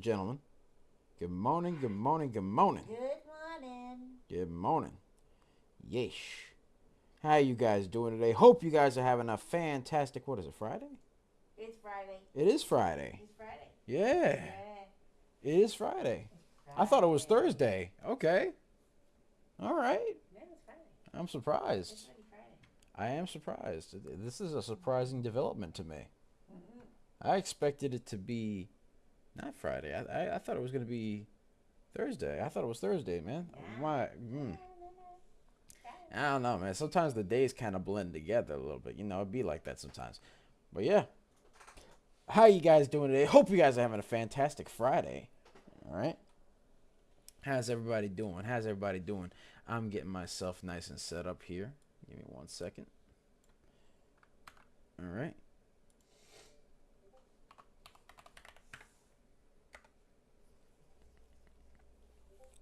and gentlemen. Good morning, good morning, good morning. Good morning. Good morning. Yeesh. How you guys doing today? Hope you guys are having a fantastic, what is it, Friday? It's Friday. It is Friday. It's Friday. Yeah, it is Friday. I thought it was Thursday. Okay. All right. No, it's Friday. I'm It's surprised. already Friday. I am surprised. This is a surprising development to me. Mm-hmm. I expected it to be not Friday. I thought it was going to be Thursday. I thought it was Thursday, man. Why? I don't know, man. Sometimes the days kind of blend together a little bit. You know, it'd be like that sometimes. But yeah. How you guys doing today? Hope you guys are having a fantastic Friday. All right. How's everybody doing? How's everybody doing? I'm getting myself nice and set up here. Give me 1 second. All right.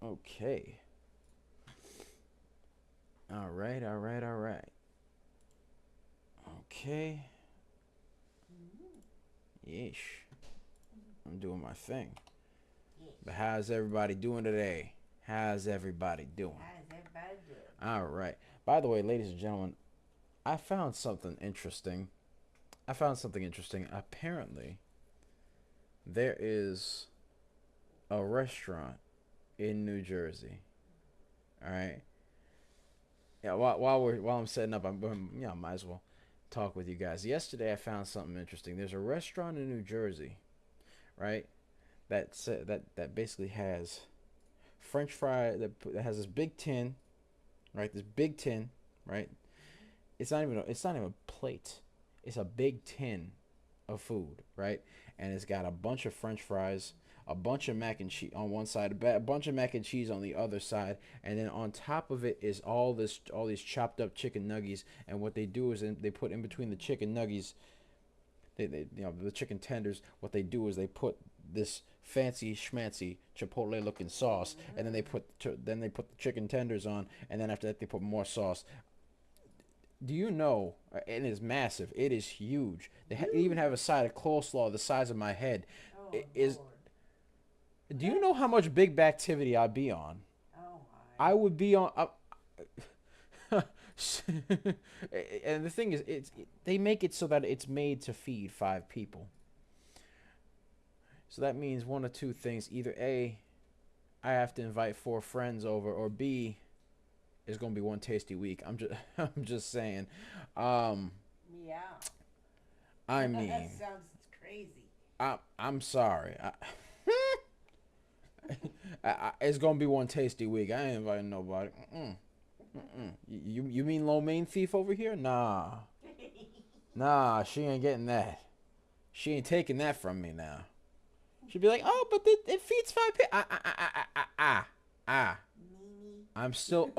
Okay. All right, all right, all right. Okay. Yeesh. I'm doing my thing. But how's everybody doing today? How's everybody doing? How's everybody doing? All right. By the way, ladies and gentlemen, I found something interesting. Apparently, there is a restaurant in New Jersey. All right. Yeah. While I'm setting up, I might as well talk with you guys. Yesterday, I found something interesting. There's a restaurant in New Jersey, right? That basically has French fry that has this big tin, right? This big tin, right? It's not even a plate. It's a big tin of food, right? And it's got a bunch of French fries, a bunch of mac and cheese on one side, a bunch of mac and cheese on the other side, and then on top of it is all these chopped up chicken nuggets. And what they do is they put in between the chicken nuggets, the chicken tenders. What they do is they put this fancy schmancy chipotle looking sauce, and then they put the chicken tenders on, and then after that they put more sauce. Do you know? It is massive. It is huge. They even have a side of coleslaw the size of my head. Oh, It is. Lord. Do you know how much big activity I'd be on? Oh, my. I would be on. And the thing is, they make it so that it's made to feed 5 people. So that means one of two things: either A, I have to invite 4 friends over, or B, it's gonna be one tasty week. I'm just saying. Yeah. I That mean, sounds crazy. I'm sorry. It's gonna be one tasty week. I ain't inviting nobody. You mean lo mein thief over here? Nah, she ain't getting that. She ain't taking that from me now. She'd be like, oh, but it feeds 5 people. Mimi. I'm still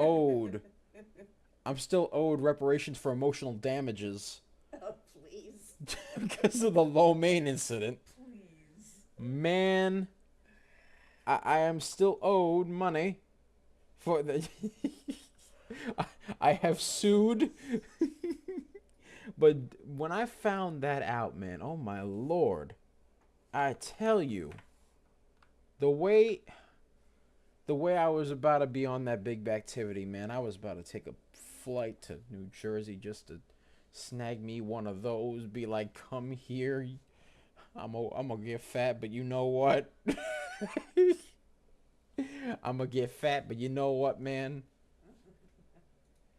owed reparations for emotional damages Oh, please. because of the lo mein incident. Please. Man, I am still owed money for the. I have sued. But when I found that out, man, oh my Lord, I tell you, the way I was about to be on that big activity, man, I was about to take a flight to New Jersey just to snag me one of those, be like, come here, I'm gonna get fat, but you know what? I'm gonna get fat, but you know what, man?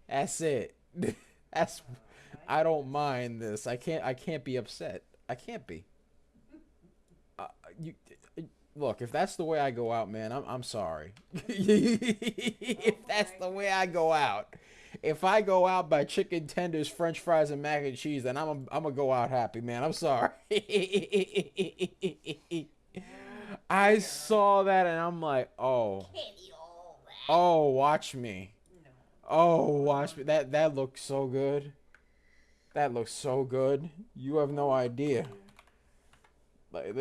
That's it. I don't mind this. I can't be upset. I can't be. You look, if that's the way I go out, man, I'm sorry. If that's the way I go out. If I go out by chicken tenders, French fries, and mac and cheese, then I'm gonna go out happy, man. I'm sorry. I saw that and I'm like, oh, watch me. No. Oh, watch me. That looks so good. That looks so good. You have no idea. Like,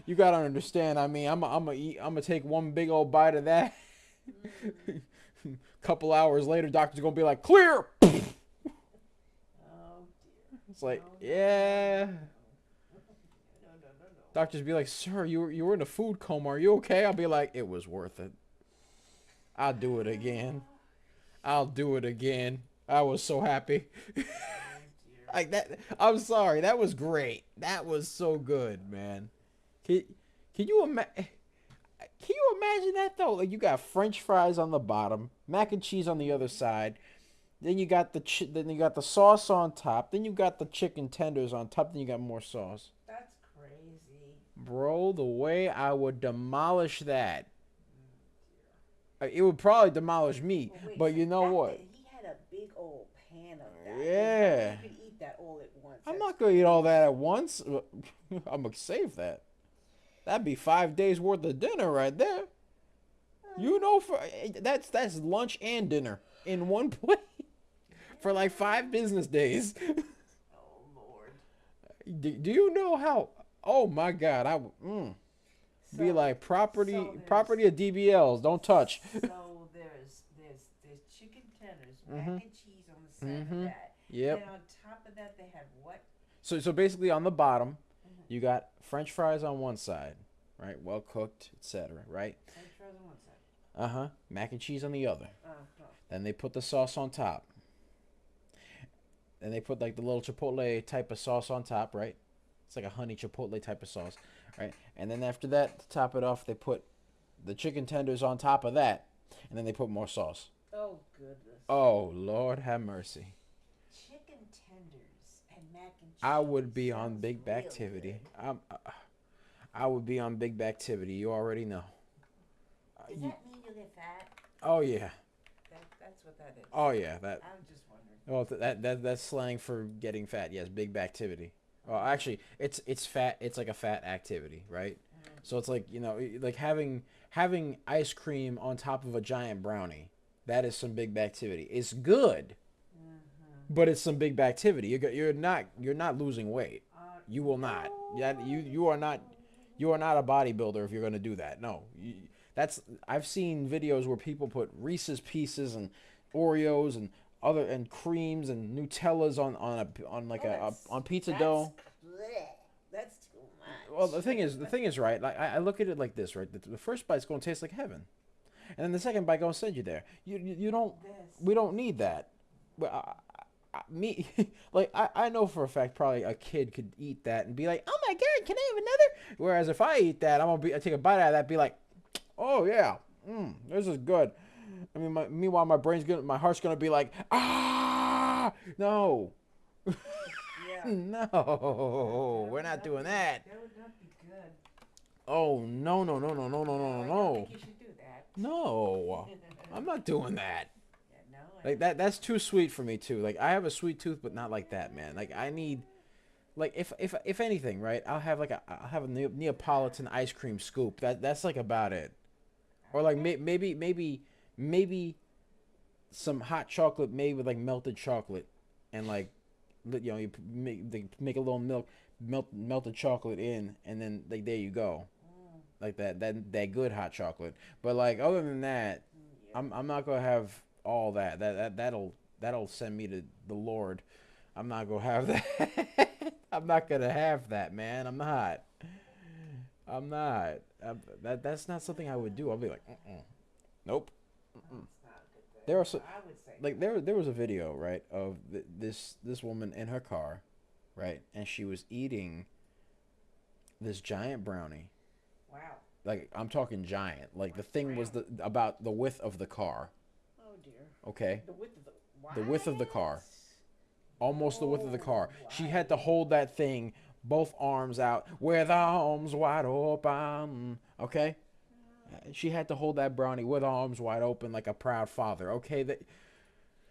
you gotta understand. I mean, I'm gonna take one big old bite of that. Couple hours later, doctor's gonna be like, clear. Oh, dear. It's like, No, no, yeah. no, no. No, no, no, no. Doctors be like, "Sir, you were in a food coma. Are you okay?" I'll be like, "It was worth it. I'll do it again. I'll do it again." I was so happy. Oh dear. Like that. I'm sorry. That was great. That was so good, man. Can, can you imagine? Can you imagine that though? Like you got French fries on the bottom, mac and cheese on the other side. Then you got then you got the sauce on top. Then you got the chicken tenders on top. Then you got more sauce. That's crazy. Bro, the way I would demolish that, Oh it would probably demolish me. dear. Wait, But so you know that what? he had a big old pan of that. Yeah. You could eat that all at once. I'm That's not gonna eat all that at once. I'm gonna save that. That'd be 5 days worth of dinner right there. You know, for that's lunch and dinner in one plate for like 5 business days. Oh Lord. Do you know how? Oh my God, I would be like property so property of DBLs. Don't touch. So there's chicken tenders, mac and cheese on the side of that. Yep. And on top of that they have what? So basically on the bottom, you got French fries on one side, right? Well cooked, etc. Right? French fries on one side. Mac and cheese on the other. Uh-huh. Then they put the sauce on top. Then they put like the little chipotle type of sauce on top, right? It's like a honey chipotle type of sauce, right? And then after that, to top it off, they put the chicken tenders on top of that, and then they put more sauce. Oh goodness. Oh Lord, have mercy. Chicken tenders and mac and cheese. I would be on sounds big real activity. good. I would be on big activity. You already know. Does that mean you get fat? Oh yeah. That's what that is. Oh yeah. That. I'm just wondering. Well, that's slang for getting fat. Yes, big activity. Well, actually, it's fat. It's like a fat activity, right? So it's like like having ice cream on top of a giant brownie. That is some big activity. It's good, but it's some big activity. You're not losing weight. You will not. Yeah, you are not. You are not a bodybuilder if you're going to do that. No, I've seen videos where people put Reese's Pieces and Oreos and creams and Nutellas on pizza dough. Bleh. That's too much. Well, the thing is, right? Like I look at it like this, right? The first bite's going to taste like heaven, and then the second bite going to send you there. You don't. We don't need that. But me, like I know for a fact, probably a kid could eat that and be like, "Oh my God, can I have another?" Whereas if I eat that, I take a bite out of that, and be like, "Oh yeah, this is good." I mean, meanwhile, my heart's gonna be like, no, Yeah. no, we're not doing that. That would not be good. Oh no. I don't think you should do that. No, I'm not doing that. Yeah, no. Like that's too sweet for me too. Like I have a sweet tooth, but not like that, man. Like I need, like if anything, right? I'll have a Neapolitan ice cream scoop. That's like about it. Or like maybe some hot chocolate made with like melted chocolate, and like you make a little melted chocolate in, and then like there you go, like that good hot chocolate. But like other than that, I'm not gonna have all that. That'll send me to the Lord. I'm not gonna have that. I'm not gonna have that, man. I'm not. That's not something I would do. I'll be like, nope. That's not a good thing. There are some, I would say. like there was a video, right, of this woman in her car, right, and she was eating this giant brownie. Wow. Like I'm talking giant. Like the thing was about the width of the car. Oh dear. Okay. The width of the. What? The width of the car. Almost the width of the car. She had to hold that thing, both arms out, with arms wide open. Okay? She had to hold that brownie with arms wide open like a proud father. Okay? That's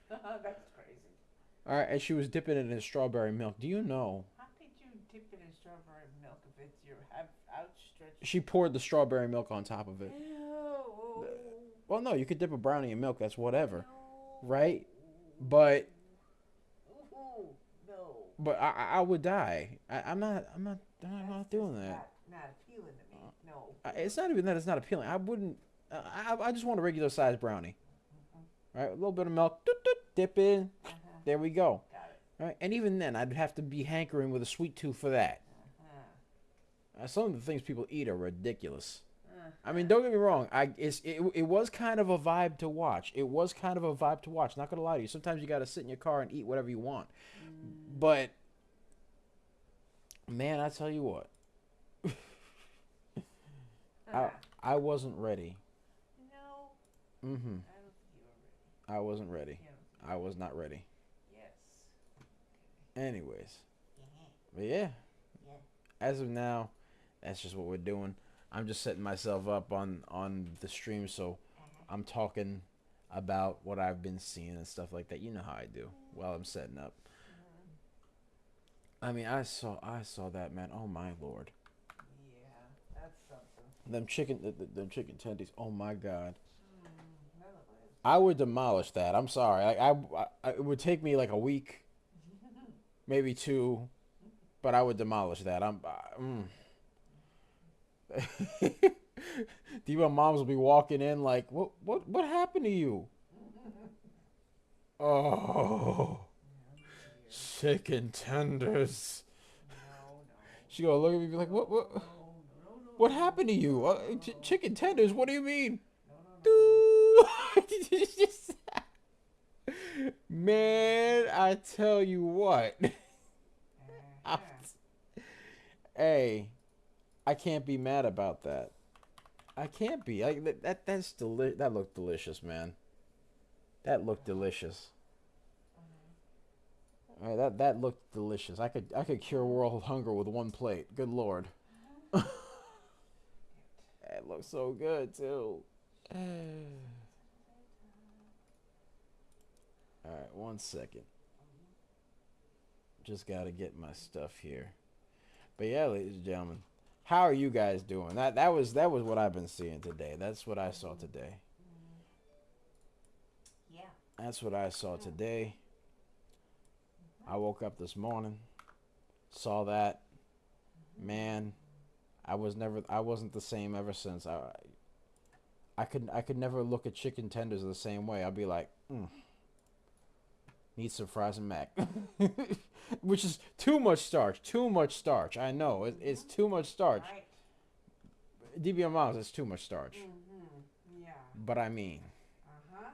crazy. All right, and she was dipping it in strawberry milk. Do you know? How could you dip it in strawberry milk if it's your outstretched? She poured the strawberry milk on top of it. Ew. Well, no, you could dip a brownie in milk. That's whatever. No. Right? But Ooh, no. I would die. I'm not doing that. Not appealing to me. No. It's not even that it's not appealing. I wouldn't. I just want a regular sized brownie. Right, a little bit of milk. Doot, doot, dip in. There we go. Got it. Right, and even then, I'd have to be hankering with a sweet tooth for that. Some of the things people eat are ridiculous. I mean, Uh-huh. don't get me wrong. It was kind of a vibe to watch. It was kind of a vibe to watch. Not gonna lie to you. Sometimes you gotta sit in your car and eat whatever you want. Mm. But man, I tell you what, I Ah. I wasn't ready. No, Mm-hmm. I don't think you were ready. I wasn't ready. Yeah. I was not ready. Yes. Anyways, Yeah. but yeah, Yeah. as of now, that's just what we're doing. I'm just setting myself up on the stream, so Uh-huh. I'm talking about what I've been seeing and stuff like that. You know how I do while I'm setting up. Mm. I mean, I saw that, man. Oh my lord, Yeah, that's something. them chicken tendies. Oh my god, That was. I would demolish that. I'm sorry. It would take me like a week, maybe two, but I would demolish that. Diva moms will be walking in like, what happened to you? Oh, Yeah, chicken tenders. no, no. She gonna look at me and be like, No, no, what no, happened to you? no. Chicken tenders? What do you mean? No, no, no. Doo. Man, I tell you what. I- Uh-huh. hey, I can't be mad about that. I can't be. That looked delicious, man. That looked delicious. That looked delicious. I could cure world hunger with one plate. Good lord. That looks so good too. All right, 1 second. Just gotta get my stuff here. But yeah, ladies and gentlemen, how are you guys doing? That was what I've been seeing today. That's what I saw today. Yeah. That's what I saw today. I woke up this morning, saw that. Man, I wasn't the same ever since. I could never look at chicken tenders the same way. I'd be like, need some fries and mac, which is too much starch. Too much starch. I know it's too much starch. Right. DBM Miles, it's too much starch. Mm-hmm. Yeah. But I mean, Uh-huh.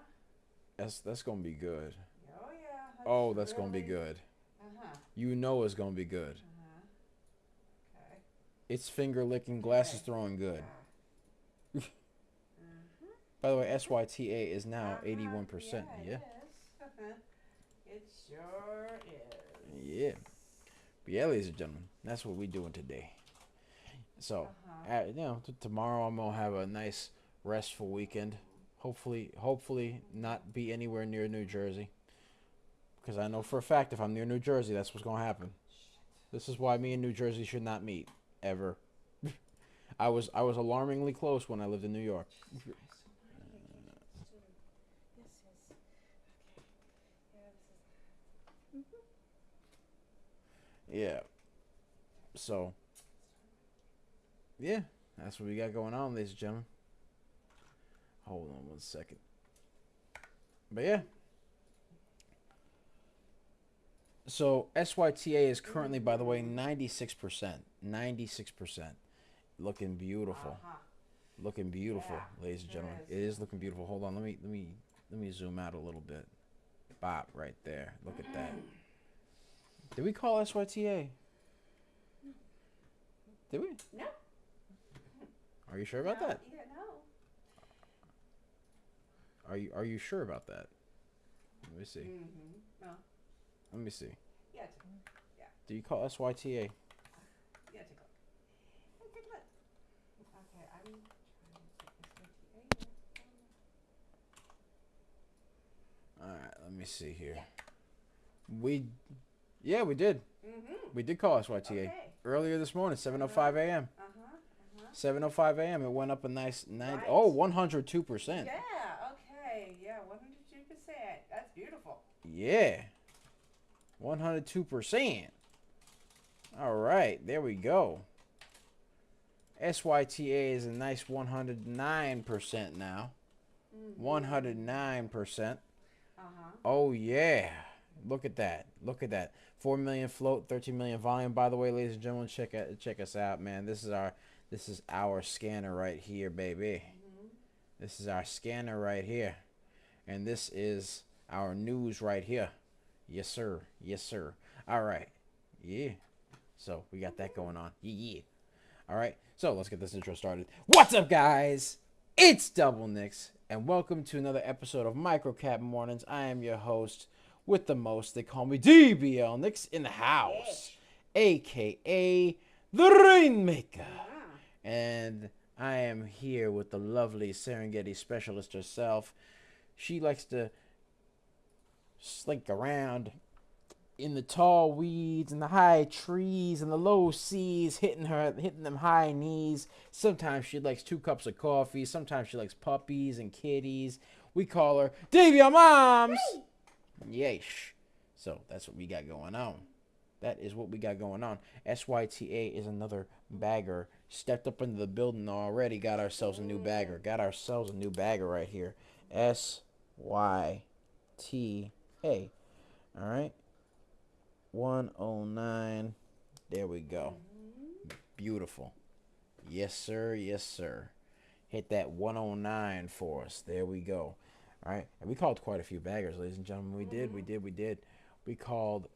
that's gonna be good. Oh, yeah. Oh, that's gonna be good. Uh-huh. You know it's gonna be good. Uh-huh. Okay. It's finger licking, glasses throwing good. Yeah. Mm-hmm. By the way, SYTA is now 81%. Yeah, Yeah. it is. It sure is. Yeah. But yeah, ladies and gentlemen, that's what we're doing today. So, tomorrow I'm gonna have a nice restful weekend. Hopefully not be anywhere near New Jersey, because I know for a fact if I'm near New Jersey, that's what's gonna happen. This is why me and New Jersey should not meet ever. I was alarmingly close when I lived in New York. Yeah. So, yeah, that's what we got going on, ladies and gentlemen. Hold on 1 second. But yeah. So SYTA is currently, by the way, 96%. 96%. Looking beautiful. Uh-huh. Looking beautiful, Yeah, ladies and sure gentlemen. is. It is looking beautiful. Hold on, let me zoom out a little bit. Bop right there. Look at that. Did we call SYTA? Did we? No. Are you sure about No, that? Yeah, no. Are you sure about that? Let me see. Mm-hmm. No. Let me see. Yeah, Do you call SYTA? yeah, take a look. Hey, take a look. Okay, I'm trying to get this All right, let me see here. Yeah, we did. Mm-hmm. We did call SYTA Okay. earlier this morning, 7:05 a.m. Uh-huh. 7:05 a.m. It went up a nice 9. Right. Oh, 102%. Yeah, okay. Yeah, 102%. That's beautiful. Yeah. 102%. All right, there we go. SYTA is a nice 109% now. Mm-hmm. 109%. Uh-huh. Oh yeah. Look at that. Look at that. 4 million float, 13 million volume. By the way, ladies and gentlemen, check us out, man. This is our scanner right here, baby. This is our scanner right here. And this is our news right here. Yes, sir. Yes, sir. All right. Yeah. So we got that going on. Yeah. All right. So let's get this intro started. What's up, guys? It's Double Nicks, and welcome to another episode of Microcap Mornings. I am your host with the most. They call me DBL Nicks in the house, aka the Rainmaker. And I am here with the lovely Serengeti specialist herself. She likes to slink around in the tall weeds and the high trees and the low seas, hitting them high knees. Sometimes she likes 2 cups of coffee. Sometimes she likes puppies and kitties. We call her DBL Moms. Yeesh. So that's what we got going on. That is what we got going on. SYTA is another bagger. Stepped up into the building already. Got ourselves a new bagger. Right here. SYTA. All right. 109. There we go. Beautiful. Yes, sir. Yes, sir. Hit that 109 for us. There we go. All right. And we called quite a few baggers, ladies and gentlemen. We did. We called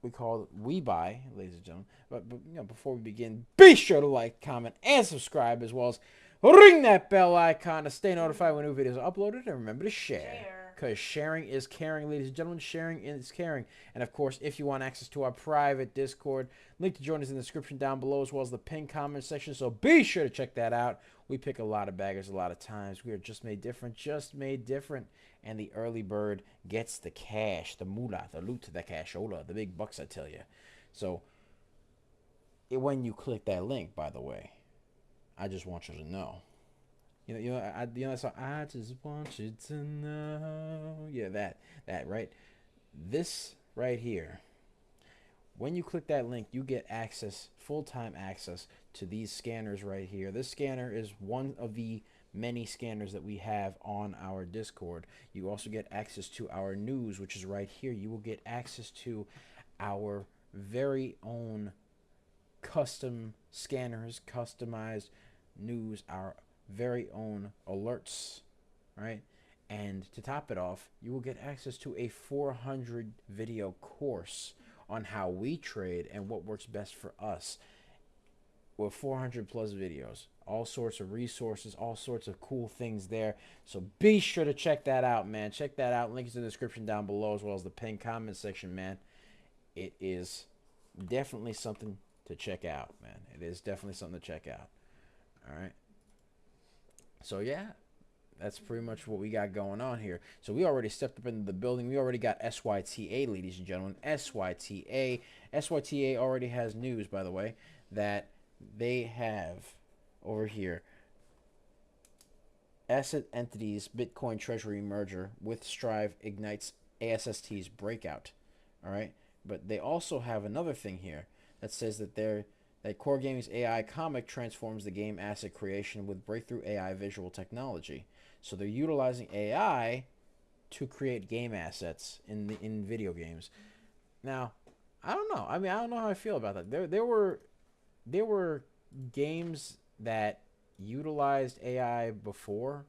WBUY, ladies and gentlemen. But before we begin, be sure to like, comment, and subscribe, as well as ring that bell icon to stay notified when new videos are uploaded. And remember to share. Because sharing is caring, ladies and gentlemen. Sharing is caring. And, of course, if you want access to our private Discord, link to join us in the description down below, as well as the pinned comment section. So be sure to check that out. We pick a lot of baggers a lot of times. We are just made different. And the early bird gets the cash, the moolah, the loot, the cashola, the big bucks, I tell you. So when you click that link, by the way, I just want you to know. That song, I just want you to know. Yeah, that right. This right here. When you click that link, you get access, full-time access to these scanners right here. This scanner is one of the many scanners that we have on our Discord. You also get access to our news, which is right here. You will get access to our very own custom scanners, customized news, our very own alerts, right? And to top it off, you will get access to a 400 video course on how we trade and what works best for us, with 400 plus videos, all sorts of resources, all sorts of cool things there. So be sure to check that out, man. Check that out. Link is in the description down below, as well as the pinned comment section, man. It is definitely something to check out, man. It is definitely something to check out. All right. So yeah, that's pretty much what we got going on here. So we already stepped up into the building. We already got SYTA, ladies and gentlemen. SYTA. SYTA already has news, by the way, that they have over here. Asset Entities Bitcoin Treasury merger with Strive ignites ASST's breakout. All right. But they also have another thing here that says that Core Gaming's AI comic transforms the game asset creation with breakthrough AI visual technology. So they're utilizing AI to create game assets in video games. Now, I don't know. I mean, I don't know how I feel about that. There were games that utilized AI before.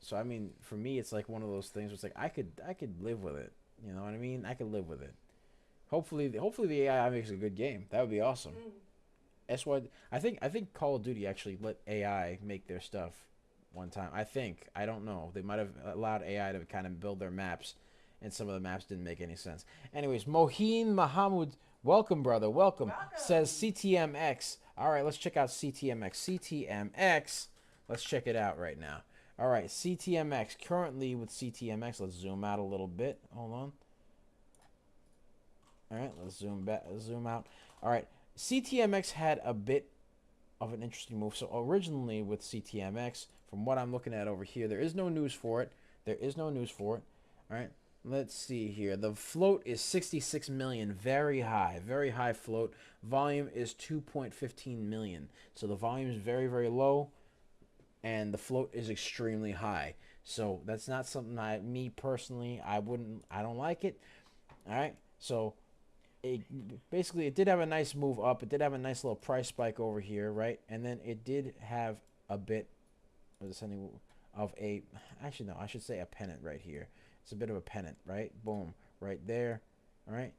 So I mean, for me, it's like one of those things where it's like I could live with it. You know what I mean? I could live with it. Hopefully the AI makes a good game. That would be awesome. That's why I think Call of Duty actually let AI make their stuff one time. I don't know. They might have allowed AI to kind of build their maps, and some of the maps didn't make any sense. Anyways, Moheen Mahamud, welcome, brother. Welcome. Says CTMX. All right, let's check out CTMX. CTMX. Let's check it out right now. All right, CTMX. Currently with CTMX, let's zoom out a little bit. Hold on. All right, let's zoom out. All right, CTMX had a bit of an interesting move. So originally with CTMX, from what I'm looking at over here, there is no news for it. All right, let's see here. The float is 66 million, very high float. Volume is 2.15 million. So the volume is very, very low, and the float is extremely high. So that's not something me personally, I don't like it. All right. So it basically it did have a nice move up. It did have a nice little price spike over here, right? And then it did have a bit of a, actually no, I should say a pennant right here. It's a bit of a pennant, right? Boom, right there. All right.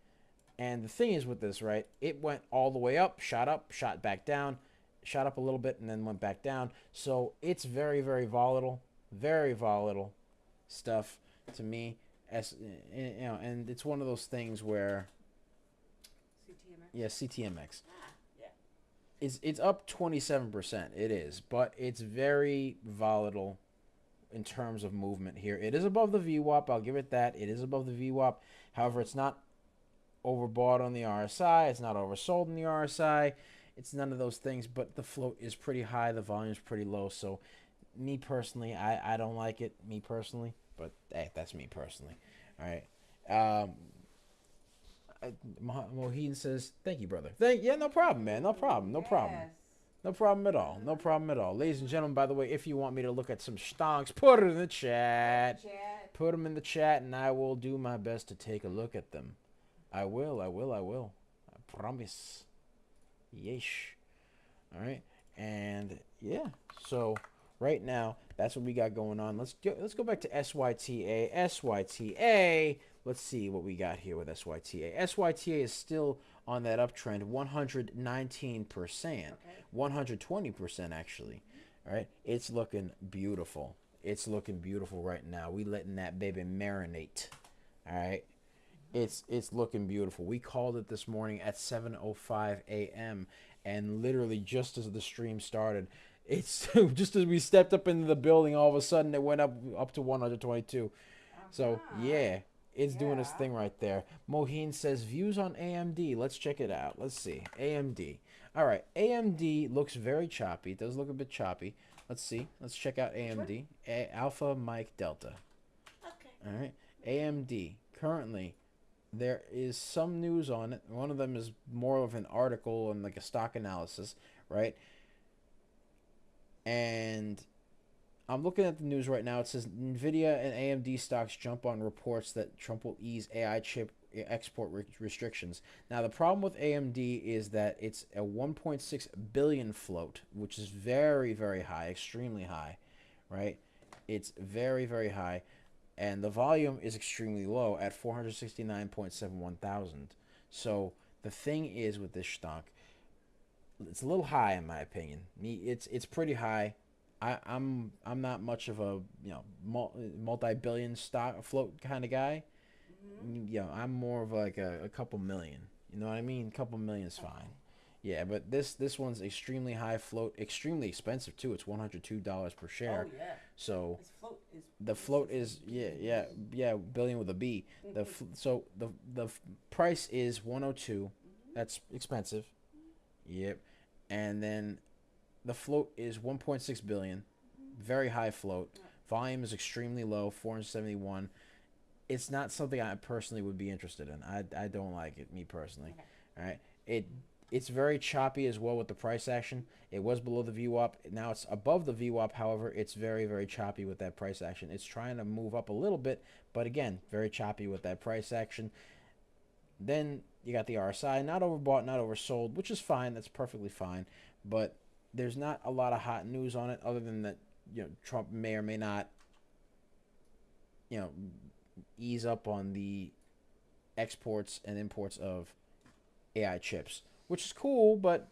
And the thing is with this, right? It went all the way up, shot back down, shot up a little bit, and then went back down. So it's very volatile stuff to me. As you know, and it's one of those things where, CTMX. yeah, CTMX. Yeah. It's up 27%. It is, but it's very volatile in terms of movement here. It is above the VWAP. I'll give it that. It is above the VWAP. However, it's not overbought on the RSI. It's not oversold in the RSI. It's none of those things, but the float is pretty high. The volume is pretty low. So me personally, I don't like it, me personally. But hey, that's me personally. All right. Moheen says, thank you, brother. Yeah, no problem, man. No problem. No problem. Yes. No problem at all. No problem at all. Ladies and gentlemen, by the way, if you want me to look at some stonks, put it in the chat. Put them in the chat, and I will do my best to take a look at them. I will. I promise. Yeesh. All right. And yeah, so right now, that's what we got going on. Let's go back to SYTA. SYTA. Let's see what we got here with SYTA. SYTA is still on that uptrend, 119%, 120% actually. All right, it's looking beautiful. It's looking beautiful right now. We letting that baby marinate. All right, it's looking beautiful. We called it this morning at 7:05 a.m. and literally just as the stream started, it's just as we stepped up into the building, all of a sudden it went up to 122. So yeah, it's doing its thing right there. Moheen says views on AMD. Let's check it out. Let's see. AMD. All right, AMD looks very choppy. It does look a bit choppy. Let's see. Let's check out AMD. Alpha Mike Delta. Okay. All right. AMD currently, there is some news on it. One of them is more of an article and like a stock analysis, right? And I'm looking at the news right now. It says NVIDIA and AMD stocks jump on reports that Trump will ease AI chip export restrictions. Now, the problem with AMD is that it's a 1.6 billion float, which is very, very high, extremely high, right? It's very, very high. And the volume is extremely low at 469.71 thousand. So the thing is with this stock, it's a little high in my opinion. It's pretty high. I'm not much of a multi-billion stock float kind of guy. I'm more of like a couple million. You know what I mean? A couple million's fine. Yeah, but this one's extremely high float, extremely expensive too. It's $102 per share. Oh yeah. So the float is billion with a B. So the price is 102. That's expensive. Yep. And then the float is 1.6 billion. Very high float. Volume is extremely low, 471. It's not something I personally would be interested in. I don't like it, me personally. All right. It's very choppy as well with the price action. It was below the VWAP. Now it's above the VWAP. However, it's very, very choppy with that price action. It's trying to move up a little bit, but again, very choppy with that price action. Then you got the RSI, not overbought, not oversold, which is fine. That's perfectly fine. But there's not a lot of hot news on it other than that, Trump may or may not, ease up on the exports and imports of AI chips, which is cool, but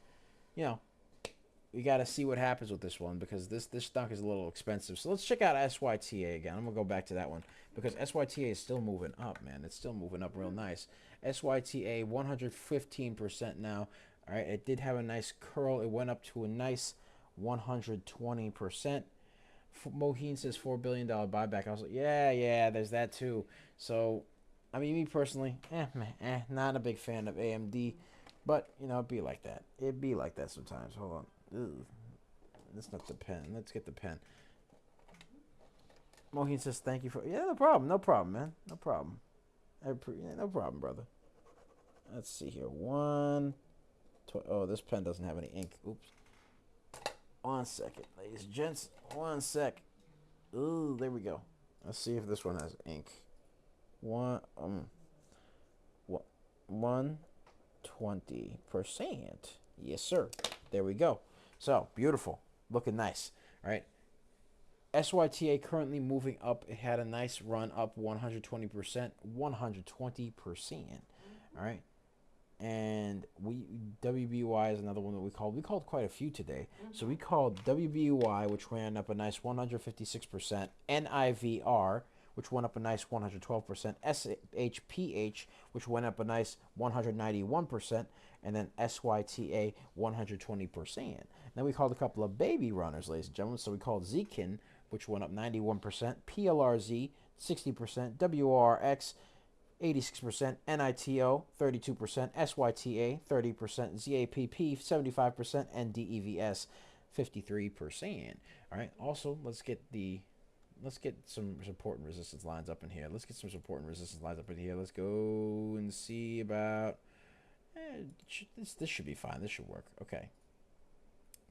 we got to see what happens with this one because this stock is a little expensive. So let's check out SYTA again. I'm going to go back to that one because SYTA is still moving up, man. It's still moving up real nice. SYTA 115% now. All right, it did have a nice curl. It went up to a nice 120%. Moheen says $4 billion buyback. I was like, yeah, there's that too. So, I mean, me personally, not a big fan of AMD, but it'd be like that. It'd be like that sometimes. Hold on. Ugh. That's not the pen. Let's get the pen. Moheen says thank you for no problem, man, no problem. No problem, brother. Let's see here. This pen doesn't have any ink. Oops. 1 second, ladies and gents. 1 sec. Ooh, there we go. Let's see if this one has ink. One 120%. Yes, sir. There we go. So beautiful, looking nice. All right. SYTA currently moving up. It had a nice run up 120%. 120%. All right. And WBUY is another one that we called. We called quite a few today. So we called WBUY, which ran up a nice 156%. NIVR, which went up a nice 112%. SHPH, which went up a nice 191%. And then SYTA 120%. Then we called a couple of baby runners, ladies and gentlemen. So we called ZKIN, which went up 91%. PLRZ 60%. WRX 86%, NITO 32%, SYTA 30%, ZAPP 75%, and DEVS 53%. All right. Also, let's get some support and resistance lines up in here. Let's get some support and resistance lines up in here. Let's go and see about this should be fine. This should work. Okay.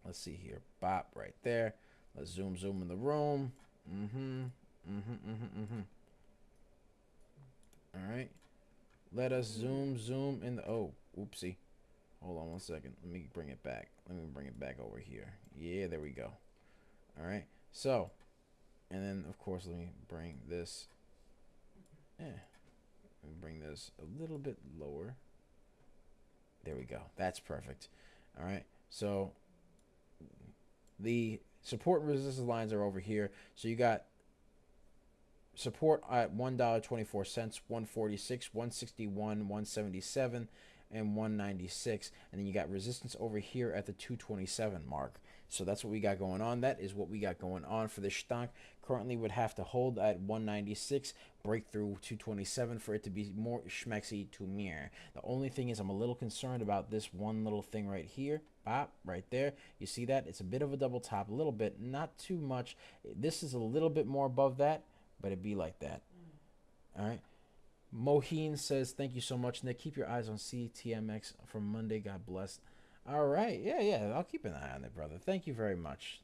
Let's see here. Bop right there. Let's zoom in the room. All right. Let us zoom in the, oh, oopsie. Hold on one second. Let me bring it back. Let me bring it back over here. Yeah, there we go. All right. So, and then of course, let me bring this. Let me bring this a little bit lower. There we go. That's perfect. All right. So, the support and resistance lines are over here. So you got support at $1.24, 146, 161, 177, and 196, and then you got resistance over here at the 227 mark. So that's what we got going on. That is what we got going on for this stock. Currently would have to hold at 196, break through 227 for it to be more schmexy to mirror. The only thing is I'm a little concerned about this one little thing right here. Bop, right there. You see that? It's a bit of a double top, a little bit, not too much. This is a little bit more above that, but it'd be like that. All right. Moheen says, thank you so much, Nick. Keep your eyes on CTMX from Monday. God bless. All right. Yeah. I'll keep an eye on it, brother. Thank you very much.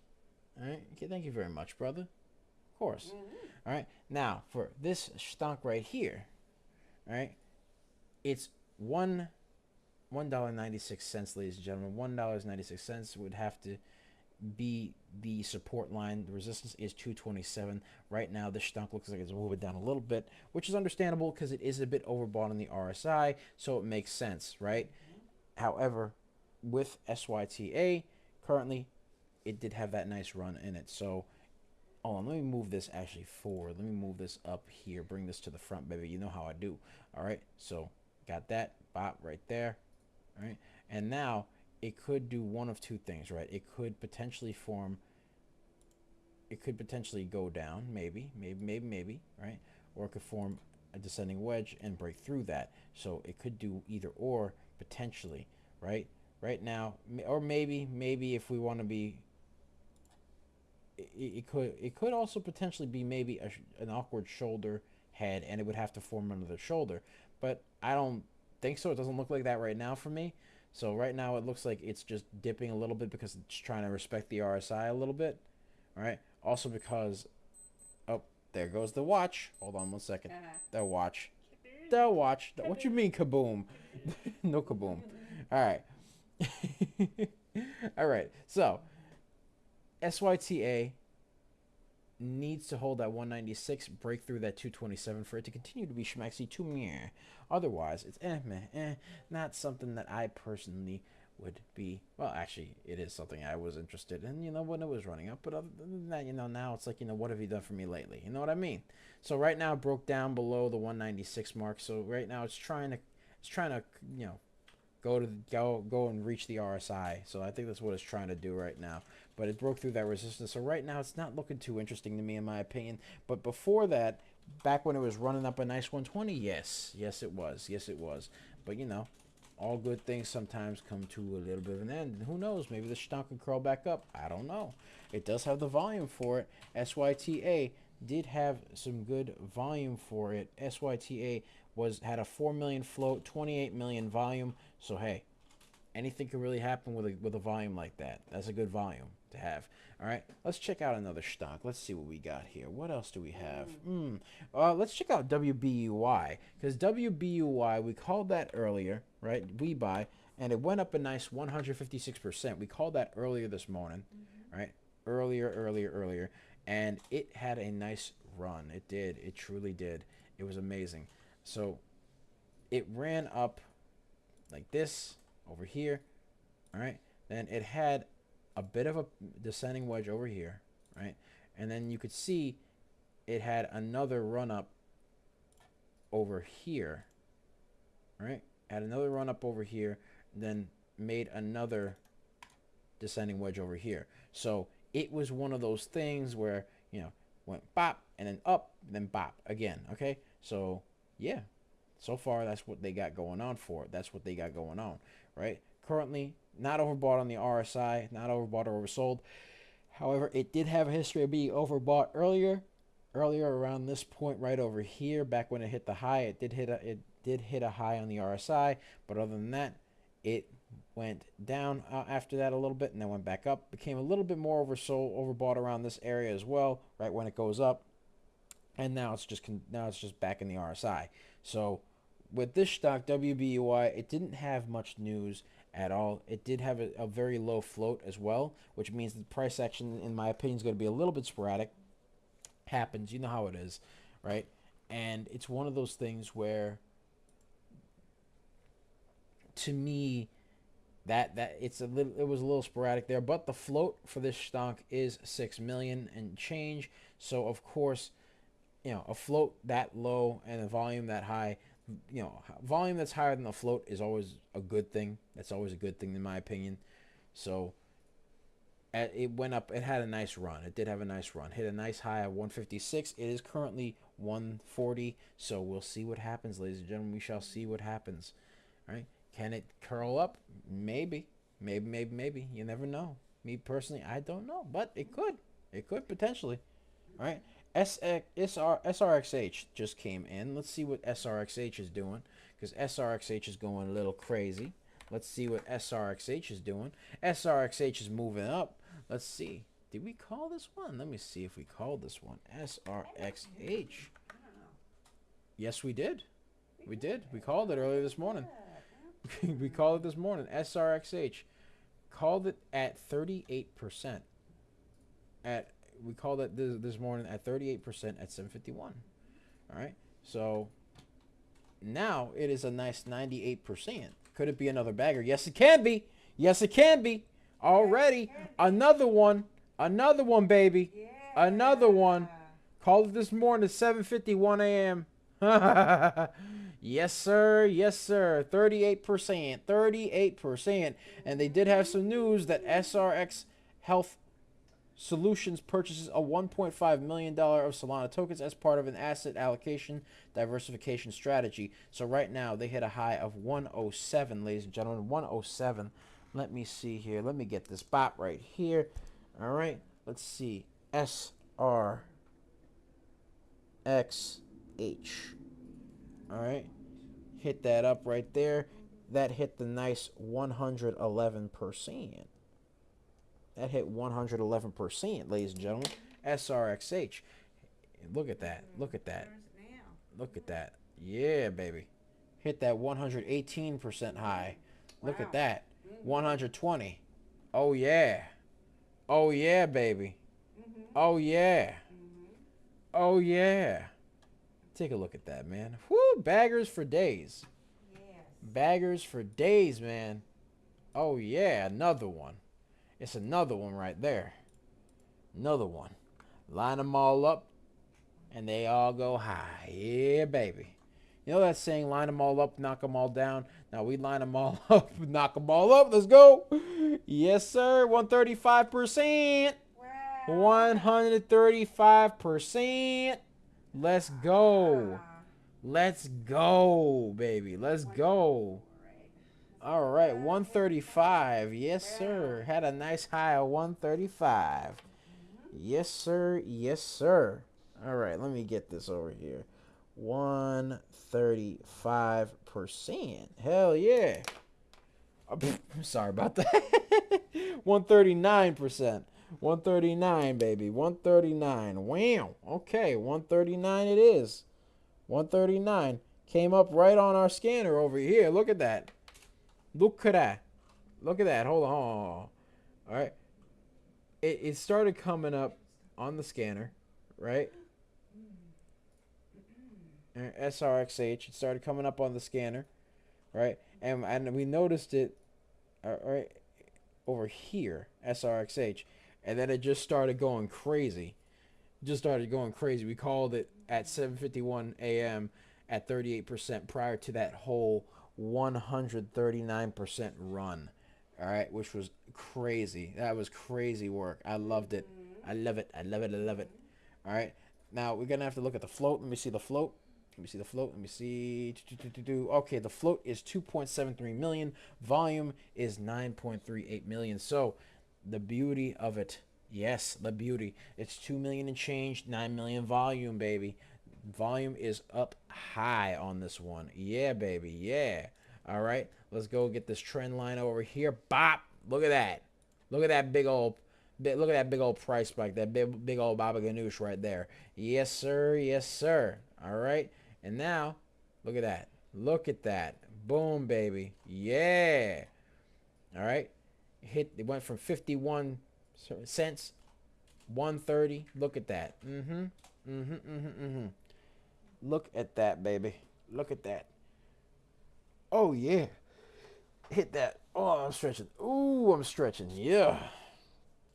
All right. Okay, thank you very much, brother. Of course. All right. Now, for this stock right here, all right, it's $1.96, ladies and gentlemen. $1.96 would have to be the support line. The resistance is 227. Right now, this stock looks like it's moving down a little bit, which is understandable because it is a bit overbought on the RSI, so it makes sense, right? However, with SYTA, currently, it did have that nice run in it. So, hold on, let me move this actually forward. Let me move this up here. Bring this to the front, baby. You know how I do. All right, so got that bop right there. All right, and now it could do one of two things, right? It could potentially go down, maybe, right? Or it could form a descending wedge and break through that. So it could do either or potentially, right? Right now, or maybe if we want to be, it could also potentially be maybe an awkward shoulder head, and it would have to form another shoulder. But I don't think so. It doesn't look like that right now for me. So right now it looks like it's just dipping a little bit because it's trying to respect the RSI a little bit. All right. Also because, oh, there goes the watch. Hold on one second. The watch. What you mean kaboom? No kaboom. All right. All right. So SYTA needs to hold that 196, break through that 227 for it to continue to be schmaxy to me. Otherwise, it's not something that I personally would be. Well, actually, it is something I was interested in, when it was running up. But other than that, now it's like, what have you done for me lately? You know what I mean? So right now, it broke down below the 196 mark. So right now, it's trying to, go and reach the RSI. So I think that's what it's trying to do right now. But it broke through that resistance. So right now, it's not looking too interesting to me, in my opinion. But before that, back when it was running up a nice 120, yes, it was. But all good things sometimes come to a little bit of an end. And who knows? Maybe the stock can curl back up. I don't know. It does have the volume for it. SYTA did have some good volume for it. SYTA had a 4 million float, 28 million volume. So hey, anything can really happen with a volume like that. That's a good volume. to have. All right, let's check out another stock. Let's see what we got here. What else do we have? Let's check out WBUY, because WBUY, we called that earlier, right? We buy, and it went up a nice 156%. We called that earlier this morning, right? Earlier, and it had a nice run. It did. It truly did. It was amazing. So it ran up like this over here, all right? Then it had a bit of a descending wedge over here, right? And then you could see it had another run up over here, right? Had another run up over here, then made another descending wedge over here. So it was one of those things where, went bop and then up, then bop again, okay? So, yeah. So far, that's what they got going on for it. That's what they got going on, right? Currently, not overbought on the RSI, not overbought or oversold. However, it did have a history of being overbought earlier around this point right over here. Back when it hit the high, it did hit a high on the RSI. But other than that, it went down after that a little bit and then went back up. Became a little bit more overbought around this area as well, right when it goes up. And now it's just back in the RSI. So with this stock, WBUY, it didn't have much news at all. It did have a very low float as well, which means the price action, in my opinion, is going to be a little bit sporadic. Happens, you know how it is, right? And it's one of those things where, to me, that it was a little sporadic there. But the float for this stock is 6 million and change. So of course, a float that low and a volume that high, volume that's higher than the float is always a good thing. That's always a good thing in my opinion. So it went up. It had a nice run. It did have a nice run. Hit a nice high of 156. It is currently 140. So we'll see what happens, ladies and gentlemen. We shall see what happens. All right. Can it curl up? Maybe. Maybe. You never know. Me personally, I don't know. But it could. It could potentially. All right. SRXH just came in. Let's see what SRXH is doing, because SRXH is going a little crazy. Let's see what SRXH is doing. SRXH is moving up. Let's see. Did we call this one? Let me see if we called this one. SRXH. Yes, we did. We did. We called it earlier this morning. We called it this morning. SRXH. Called it at 38%. We called it this morning at 38% at 751. All right. So now it is a nice 98%. Could it be another bagger? Yes, it can be. Yes, it can be. Already. Another one. Another one, baby. Yeah. Another one. Called it this morning at 7:51 a.m. Yes, sir. Yes, sir. 38%. 38%. And they did have some news that SRX Health Solutions purchases a $1.5 million of Solana tokens as part of an asset allocation diversification strategy. So right now they hit a high of 107, ladies and gentlemen. 107. Let me see here. Let me get this bot right here. All right. Let's see. SRXH. All right. Hit that up right there. That hit the nice 111%. That hit 111%, ladies and gentlemen. SRXH. Look at that. Look at that. Look at that. Yeah, baby. Hit that 118% high. Look at that. 120. Oh, yeah. Oh, yeah, baby. Oh, yeah. Oh, yeah. Take a look at that, man. Whoo, baggers for days. Baggers for days, man. Oh, yeah, another one. It's another one right there. Another one. Line them all up, and they all go high. Yeah, baby. You know that saying, line them all up, knock them all down? Now we line them all up, knock them all up. Let's go. Yes, sir. 135%. Wow. 135%. Let's go. Let's go, baby. Let's go. All right, 135. Yes, sir. Had a nice high of 135. Yes, sir. Yes, sir. All right, let me get this over here. 135%. Hell yeah. Sorry about that. 139%. 139, baby. 139. Wham. Okay, 139 it is. 139 came up right on our scanner over here. Look at that. Look at that. Look at that. Hold on. Hold on. All right. It started coming up on the scanner, right? SRXH. It started coming up on the scanner, right? And we noticed it, right, over here, SRXH, and then it just started going crazy. Just started going crazy. We called it at 7:51 a.m. at 38% prior to that whole 139% run. All right, which was crazy. That was crazy work. I loved it. I love it. I love it. I love it. All right. Now we're gonna have to look at the float. Let me see the float. Let me see the float. Let me see. Okay, the float is 2.73 million. Volume is 9.38 million. So, the beauty of it. Yes, the beauty. It's 2 million and change, 9 million volume, baby. Volume is up high on this one. Yeah, baby. Yeah. All right. Let's go get this trend line over here. Bop. Look at that. Look at that look at that big old price spike. That big old Baba Ganoush right there. Yes, sir. Yes, sir. All right. And now, look at that. Look at that. Boom, baby. Yeah. All right. It went from 51 cents, 130. Look at that. Look at that, baby. Look at that. Oh, yeah. Hit that. Oh, I'm stretching. Ooh, I'm stretching. Yeah.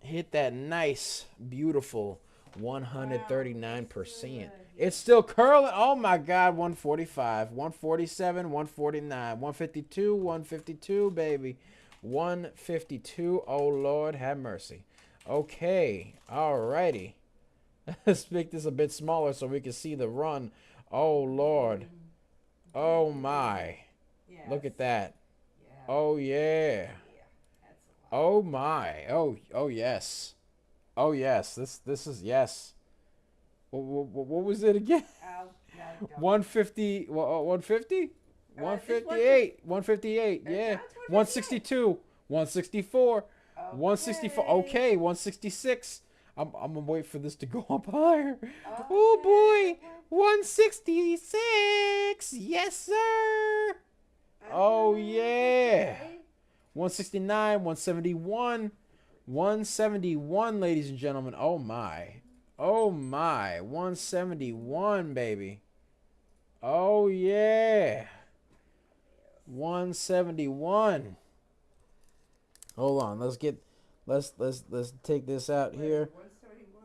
Hit that nice, beautiful 139%. It's still curling. Oh my God, 145, 147, 149, 152, 152, baby. 152. Oh Lord, have mercy. Okay, alrighty. Let's make this a bit smaller so we can see the run. Oh Lord. Oh my. Look at that. Oh yeah. Oh my. Oh yes. Oh yes. This is yes. What was it again? 150. 150. 158. 158. Yeah. 162. 164. 164. Okay. 166. I'm gonna wait for this to go up higher. Oh boy. 166. Yes, sir. Oh yeah. 169, 171, 171, ladies and gentlemen. Oh my. Oh my. 171, baby. Oh yeah. 171. Hold on. Let's take this out here.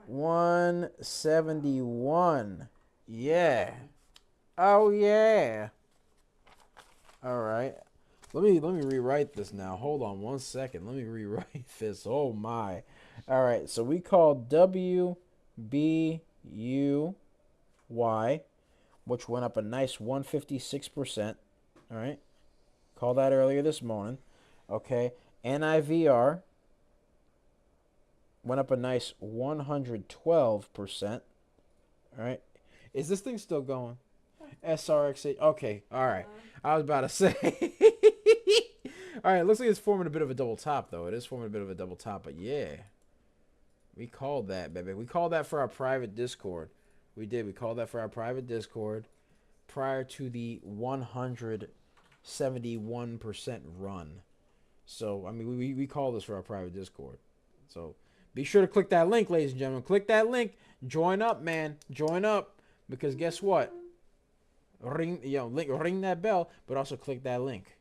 171. Yeah. Oh yeah. All right. Let me rewrite this now. Hold on 1 second. Let me rewrite this. Oh my. All right. So we called WBUY, which went up a nice 156%. All right. Called that earlier this morning. Okay. NIVR went up a nice 112%. All right. Is this thing still going? SRX. Okay. All right. I was about to say. All right. Looks like it's forming a bit of a double top, though. It is forming a bit of a double top, but yeah. We called that, baby. We called that for our private Discord. We did. We called that for our private Discord prior to the 171% run. So, I mean, we call this for our private Discord. So, be sure to click that link, ladies and gentlemen. Click that link. Join up, man. Join up. Because guess what? Ring that bell, but also click that link.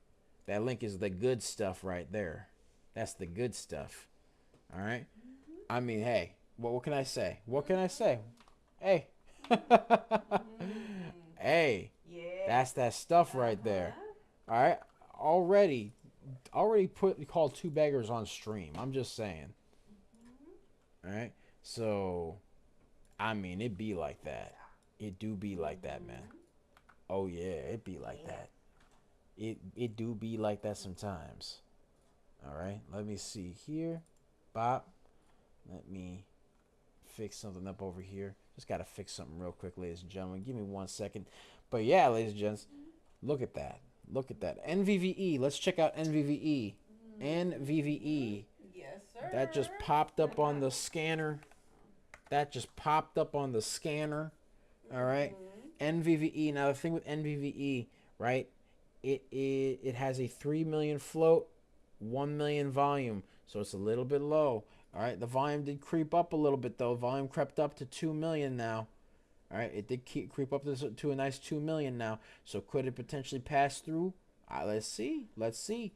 That link is the good stuff right there. That's the good stuff. All right? I mean, hey, what can I say? What can I say? Hey. Hey. That's that stuff right there. All right? Already called two beggars on stream. I'm just saying. All right? So, I mean, it be like that. It do be like that, man. Oh yeah, it be like that. It do be like that sometimes. All right, let me see here. Bob, let me fix something up over here. Just gotta fix something real quick, ladies and gentlemen. Give me 1 second. But yeah, ladies and gents, look at that. Look at that. NVVE. Let's check out NVVE. NVVE. Yes, sir. That just popped up on the scanner. That just popped up on the scanner. All right. NVVE. Now the thing with NVVE, right? It has a 3 million float, 1 million volume, so it's a little bit low. All right. The volume did creep up a little bit though. Volume crept up to 2 million now. All right. It did creep up to a nice 2 million now. So could it potentially pass through? Let's see. Let's see.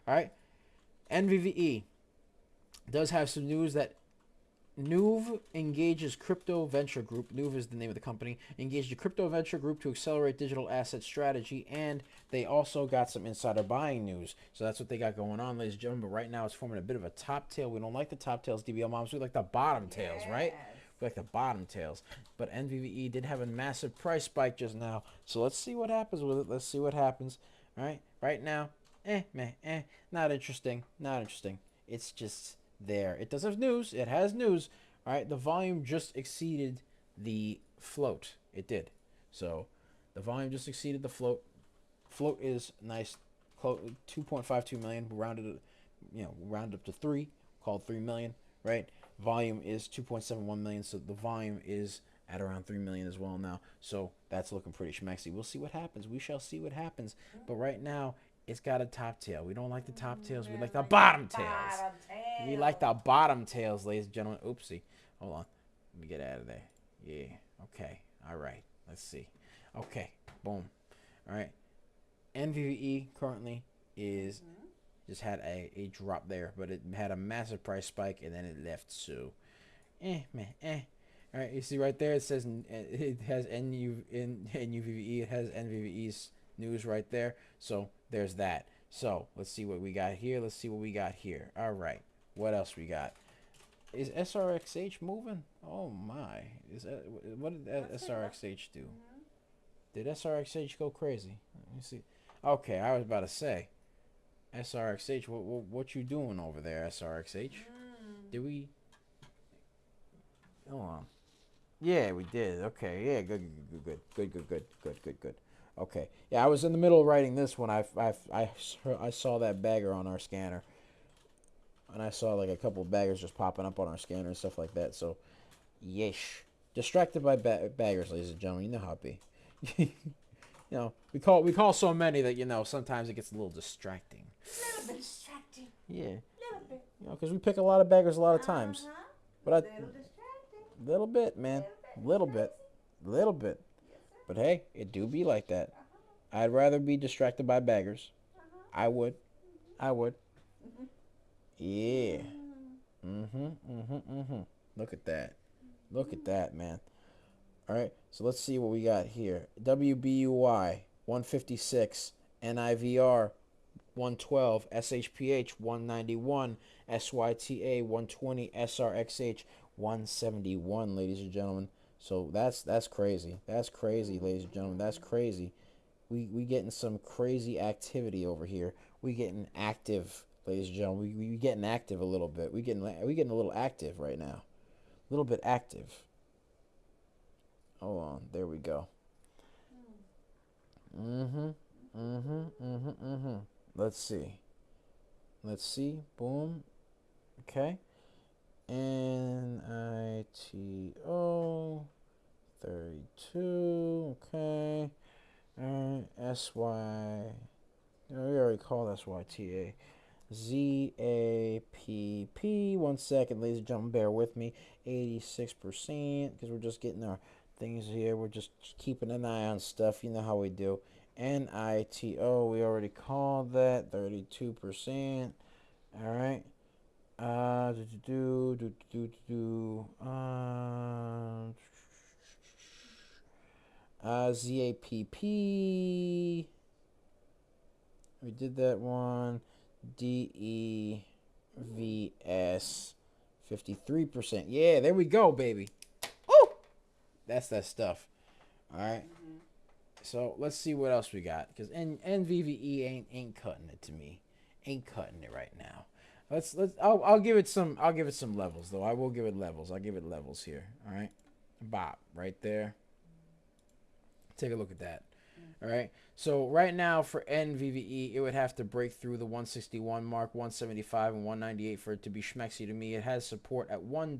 All right. NVVE does have some news that Nuve engages crypto venture group. Nuve is the name of the company. Engaged a crypto venture group to accelerate digital asset strategy, and they also got some insider buying news. So that's what they got going on, ladies and gentlemen. But right now, it's forming a bit of a top tail. We don't like the top tails, DBL moms. We like the bottom tails, right? We like the bottom tails. But NVVE did have a massive price spike just now. So let's see what happens with it. Let's see what happens. All right. Right now, not interesting. Not interesting. It's just there. It does have news. It has news. All right. The volume just exceeded the float. It did. So the volume just exceeded the float. Float is nice. 2.52 million. Rounded up to 3. Called 3 million. Right. Volume is 2.71 million. So the volume is at around 3 million as well now. So that's looking pretty schmexy. We'll see what happens. We shall see what happens. But right now, it's got a top tail. We don't like the top tails. We like the bottom tails. We like the bottom tails, ladies and gentlemen. Oopsie. Hold on. Let me get out of there. Yeah. Okay. All right. Let's see. Okay. Boom. All right. NVVE currently is just had a drop there, but it had a massive price spike and then it left. So, All right, you see right there, it says it has NUVVE. It has NVVE's news right there. So there's that. So let's see what we got here. Let's see what we got here. All right, what else we got? Is SRXH moving? Oh my! What did SRXH do? Did SRXH go crazy? Let me see. Okay, I was about to say, SRXH. What you doing over there, SRXH? Did we? Hold on. Yeah, we did. Okay. Yeah, good. Okay. Yeah, I was in the middle of writing this when I saw that bagger on our scanner, and I saw like a couple of baggers just popping up on our scanner and stuff like that. So, yeesh. Distracted by baggers, ladies and gentlemen. You know how it be. You know, we call so many that sometimes it gets a little distracting. A little bit distracting. Yeah. A little bit. Because we pick a lot of baggers a lot of times. But Little distracting. Little bit, man. Little bit. But hey, it do be like that. I'd rather be distracted by baggers. I would. Yeah. Look at that, man. All right, so let's see what we got here. WBUY 156, NIVR 112, SHPH 191, SYTA 120, SRXH 171, ladies and gentlemen. So that's crazy. That's crazy, ladies and gentlemen. That's crazy. We getting some crazy activity over here. We getting active, ladies and gentlemen. We getting active a little bit. We getting a little active right now. A little bit active. Hold on. There we go. Let's see. Boom. Okay. NITO 32. Okay. SY. We already called SYTA. ZAPP. 1 second, ladies and gentlemen. Bear with me. 86%. Because we're just getting our things here. We're just keeping an eye on stuff. You know how we do. NITO. We already called that. 32%. All right. ZAPP. We did that one. DEVS. 53%. Yeah, there we go, baby. Woo! That's that stuff. All right. So let's see what else we got, because NVVE ain't cutting it to me. Ain't cutting it right now. I'll give it some levels though. I will give it levels. I'll give it levels here. All right. Bop right there. Take a look at that. All right. So right now for NVVE, it would have to break through the 161 mark, 175 and 198 for it to be schmexy to me. It has support at $1,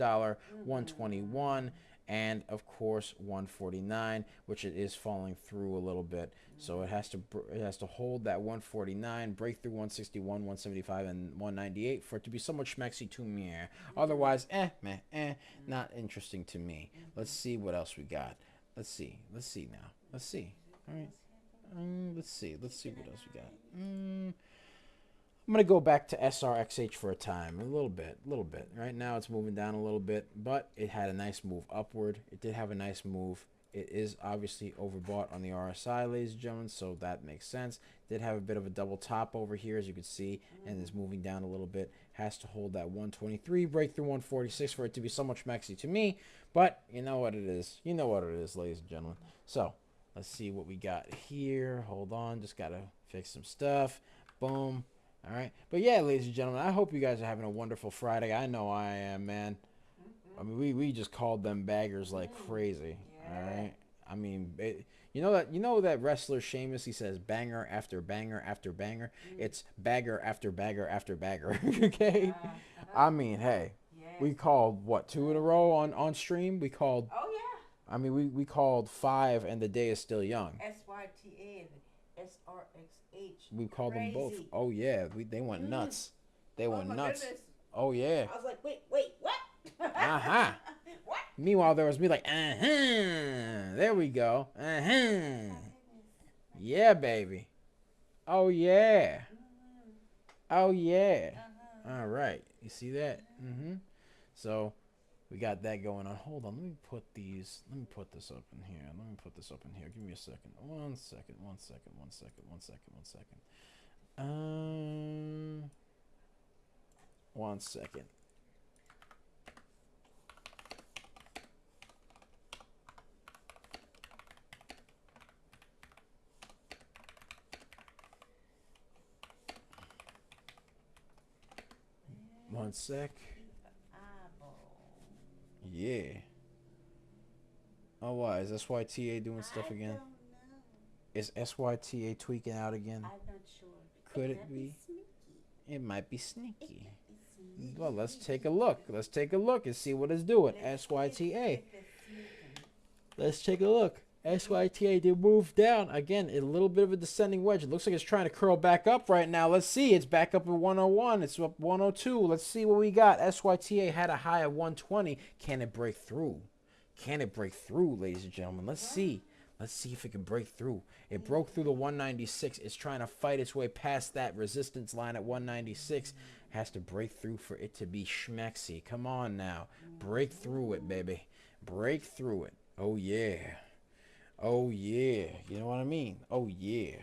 121, and of course 149, which it is falling through a little bit. So it has to hold that 149, break through 161, 175, and 198 for it to be somewhat schmexy to me. Otherwise, not interesting to me. Let's see what else we got. Let's see now. Let's see. All right. Let's see what else we got. I'm gonna go back to SRXH for a time, a little bit. Right now it's moving down a little bit, but it had a nice move upward. It did have a nice move. It is obviously overbought on the RSI, ladies and gentlemen, so that makes sense. Did have a bit of a double top over here, as you can see, and is moving down a little bit. Has to hold that 123, break through 146 for it to be somewhat schmexy to me, but you know what it is. You know what it is, ladies and gentlemen. So let's see what we got here. Hold on, just gotta fix some stuff. Boom. All right. But yeah, ladies and gentlemen, I hope you guys are having a wonderful Friday. I know I am, man. I mean, we just called them baggers like crazy. All right. I mean, you know that wrestler Sheamus, he says banger after banger after banger. It's bagger after bagger after bagger. Okay. I mean, hey, we called what, 2 in a row on stream? We called. Oh yeah. I mean, we called 5, and the day is still young. SYTA and SRXH. We called them both. Oh yeah, they went nuts. They went nuts. Goodness. Oh yeah. I was like, wait, what? Uh-huh. What? Meanwhile, there was me like, uh-huh. There we go. Uh-huh. Yeah, baby. Oh yeah. Oh yeah. All right. You see that? Mm-hmm. So we got that going on. Hold on. Let me put this up in here. Give me a second. One second. One second. One sec. Yeah. Oh, why? Is SYTA doing stuff again? Is SYTA tweaking out again? I'm not sure. Could it be? It might be sneaky. Well, let's take a look. Let's take a look and see what it's doing. SYTA. Let's take a look. SYTA did move down. Again, a little bit of a descending wedge. It looks like it's trying to curl back up right now. Let's see. It's back up at 101. It's up 102. Let's see what we got. SYTA had a high of 120. Can it break through? Can it break through, ladies and gentlemen? Let's see. Let's see if it can break through. It broke through the 196. It's trying to fight its way past that resistance line at 196. Has to break through for it to be schmexy. Come on now. Break through it, baby. Break through it. Oh, yeah. Oh, yeah. You know what I mean? Oh, yeah.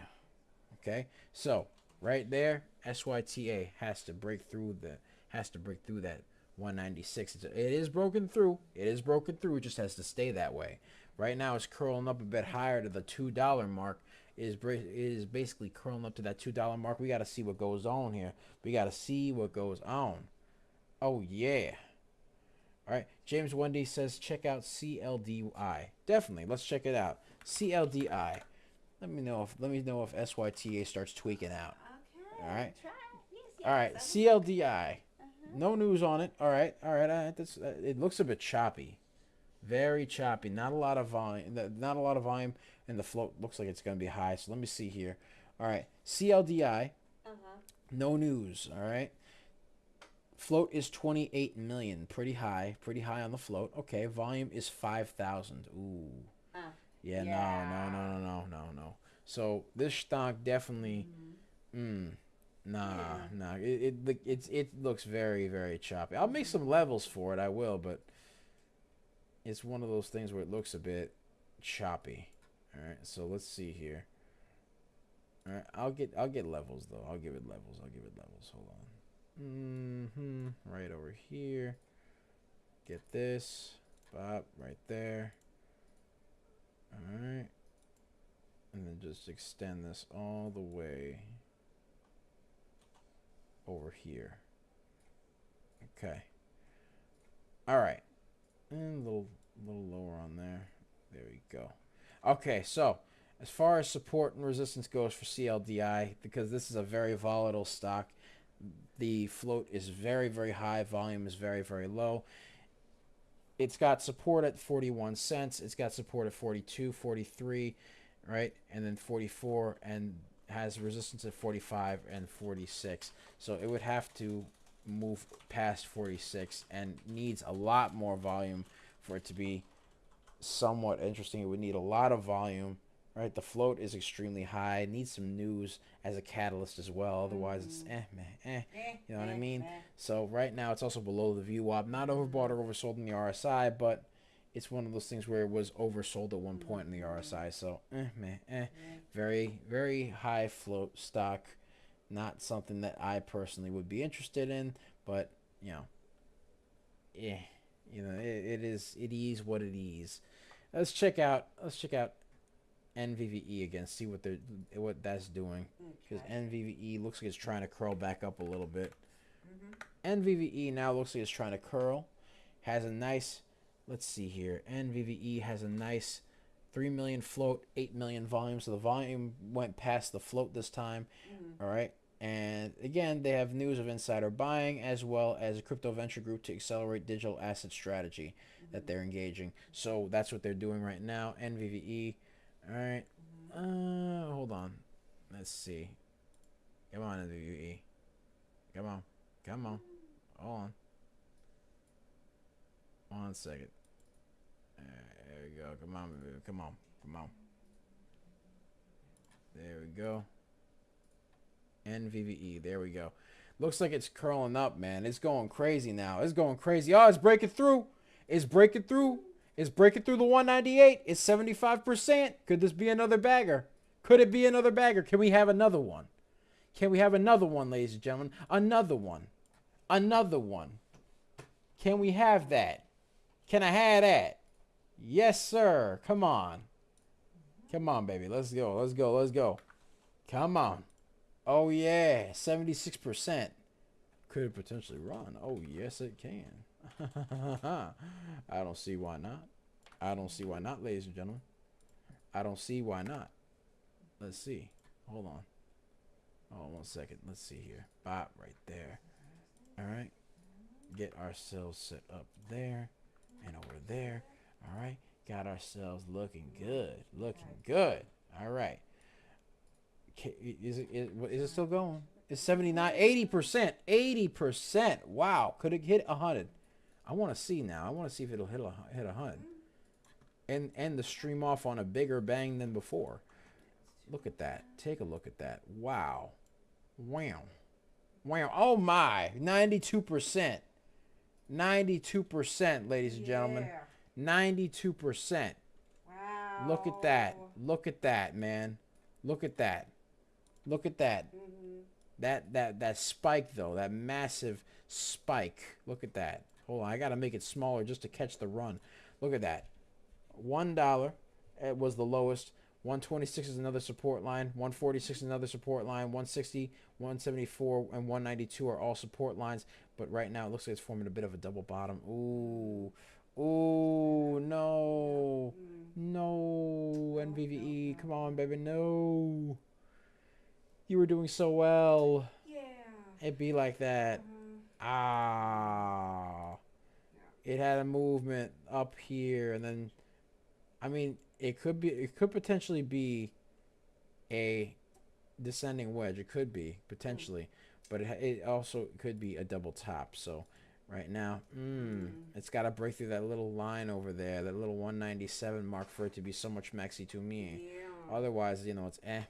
Okay? So, right there, SYTA has to break through that 196. It is broken through. It is broken through. It just has to stay that way. Right now, it's curling up a bit higher to the $2 mark. It is basically curling up to that $2 mark. We got to see what goes on here. We got to see what goes on. Oh, yeah. All right. James Wendy says, check out CLDI. Definitely. Let's check it out. CLDI. Let me know if SYTA starts tweaking out. Okay. All right. Try. Yes, All right. CLDI. No news on it. All right. It looks a bit choppy. Very choppy. Not a lot of volume. And the float looks like it's going to be high. So let me see here. All right. CLDI. No news. All right. Float is 28 million. Pretty high on the float. Okay. Volume is 5,000. Ooh. Yeah. No. So this stock definitely. Nah. It looks very, very choppy. I'll make some levels for it. I will, but it's one of those things where it looks a bit choppy. All right. So let's see here. All right. I'll get levels though. I'll give it levels. Hold on. Right over here. Get this. Bop. Right there. All right. And then just extend this all the way over here. Okay. All right. And a little lower on there. There we go. Okay, so As far as support and resistance goes for CLDI, because this is a very volatile stock, the float is very, very high. Volume is very, very low. It's got support at 41 cents. It's got support at 42, 43, right? And then 44, and has resistance at 45 and 46. So it would have to move past 46 and needs a lot more volume for it to be somewhat interesting. It would need a lot of volume, right? The float is extremely high. It needs some news as a catalyst as well. Otherwise, it's you know what I mean? So right now, it's also below the VWAP. Not overbought or oversold in the RSI, but it's one of those things where it was oversold at one point in the RSI. So very, very high float stock. Not something that I personally would be interested in, but you know, it is what it is. Let's check out NVVE again, see what that's doing, because NVVE looks like it's trying to curl back up a little bit. NVVE now looks like it's trying to curl. Has a nice, let's see here. NVVE has a nice 3 million float, 8 million volume. So the volume went past the float this time. All right. And again, they have news of insider buying as well as a crypto venture group to accelerate digital asset strategy that they're engaging. So that's what they're doing right now. NVVE. All right. Hold on. Let's see. Come on, NVVE. Come on. Come on. Hold on. 1 second. There we go. Come on, baby. Come on. Come on. There we go. NVVE. There we go. Looks like it's curling up, man. It's going crazy now. It's going crazy. Oh, it's breaking through. It's breaking through. It's breaking through the 198. It's 75%. Could this be another bagger? Could it be another bagger? Can we have another one? Can we have another one, ladies and gentlemen? Another one. Another one. Can we have that? Can I have that? Yes, sir. Come on. Come on, baby. Let's go. Let's go. Let's go. Come on. Oh, yeah. 76%. Could it potentially run? Oh, yes, it can. I don't see why not. I don't see why not, ladies and gentlemen. I don't see why not. Let's see. Hold on. Oh, 1 second. Let's see here. Bop right there. All right. Get ourselves set up there and over there. All right. Got ourselves looking good. Looking good. All right. Is it still going? It's 79, 80%. 80%. Wow. Could it hit 100? I want to see now. I want to see if it'll hit 100. And the stream off on a bigger bang than before. Look at that. Take a look at that. Wow. Wow. Wow. Oh my. 92%. 92%, ladies and gentlemen. 92%. Wow. Look at that. Look at that, man. Look at that. Look at that. That spike though. That massive spike. Look at that. Hold on. I got to make it smaller just to catch the run. Look at that. $1. It was the lowest. 126 is another support line. 146 is another support line. 160, 174, and 192 are all support lines. But right now it looks like it's forming a bit of a double bottom. Ooh. Ooh, no. No, NVVE. Come on, baby. No. You were doing so well. Yeah. It'd be like that. Ah. It had a movement up here, and then, I mean, it could potentially be a descending wedge. It could be potentially, but it also could be a double top. So right now, it's got to break through that little line over there, that little 197 mark for it to be so much maxi to me. Yeah. Otherwise, you know, it's meh,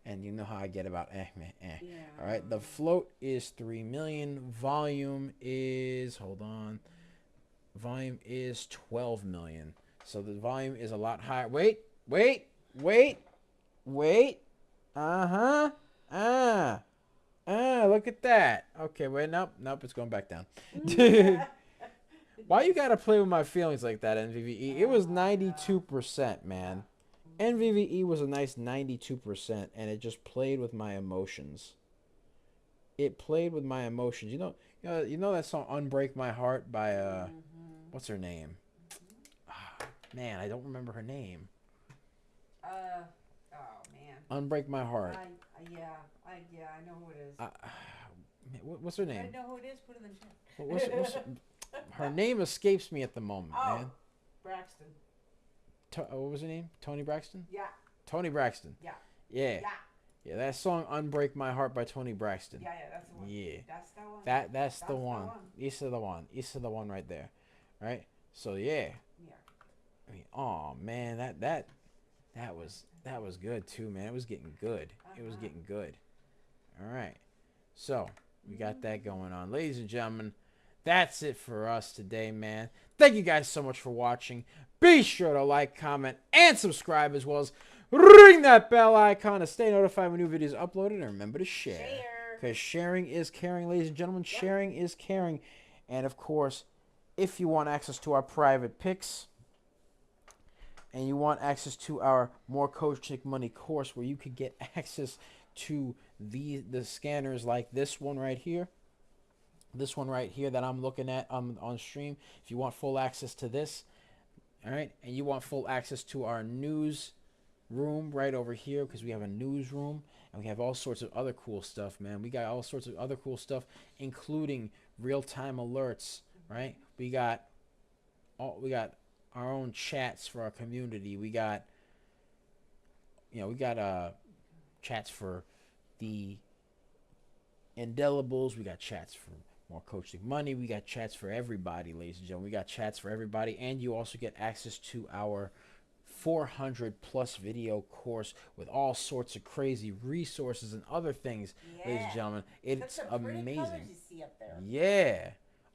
and you know how I get about meh. Yeah. All right, the float is 3 million. Volume is, hold on, volume is 12 million. So the volume is a lot higher. Wait. Look at that. Okay, wait, nope, it's going back down. Why you gotta play with my feelings like that, NVVE? It was 92%, man. NVVE was a nice 92%, and it just played with my emotions. It played with my emotions. You know that song "Unbreak My Heart" by what's her name? Man, I don't remember her name. Oh man. Unbreak My Heart. I know who it is. What's her If I name? know who it is, put it in the What's chat. her name escapes me at the moment, Oh, man. Braxton. What was her name? Tony Braxton? Yeah. Tony Braxton. Yeah. Yeah. Yeah. Yeah, that song "Unbreak My Heart" by Tony Braxton. Yeah, that's the one. Yeah, That's the one. that's the one. Issa the one. Issa the one right there, right? So yeah. Yeah. I mean, oh man, that was good too, man. It was getting good. It was getting good. All right, so we got that going on, ladies and gentlemen. That's it for us today, man. Thank you guys so much for watching. Be sure to like, comment, and subscribe, as well as ring that bell icon to stay notified when new videos are uploaded. And remember to share. Because sharing is caring, ladies and gentlemen. Yep. Sharing is caring. And, of course, if you want access to our private picks and you want access to our More Coaching Money course, where you could get access to the scanners like this one right here. This one right here that I'm looking at on stream. If you want full access to this, all right, and you want full access to our news room right over here, because we have a newsroom and we have all sorts of other cool stuff, man. We got all sorts of other cool stuff, including real-time alerts, right? We got our own chats for our community. We got chats for the indelibles. We got chats for More Coaching Money. We got chats for everybody, ladies and gentlemen. We got chats for everybody, and you also get access to our 400 plus video course with all sorts of crazy resources and other things, ladies and gentlemen. It's amazing. You see up there. Yeah,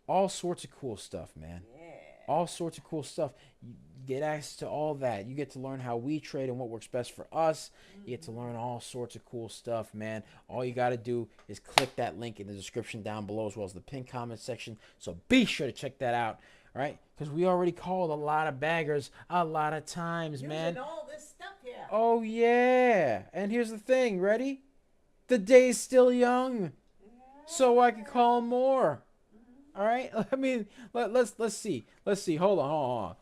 all sorts of cool stuff, man. Yeah. All sorts of cool stuff. You get access to all that. You get to learn how we trade and what works best for us. You get to learn all sorts of cool stuff, man. All you got to do is click that link in the description down below, as well as the pinned comment section. So be sure to check that out, all right? Because we already called a lot of baggers a lot of times, man. Using all this stuff here. Oh, yeah. And here's the thing. Ready? The day's still young, so I can call more. All right. I mean, let's see. Let's see. Hold on.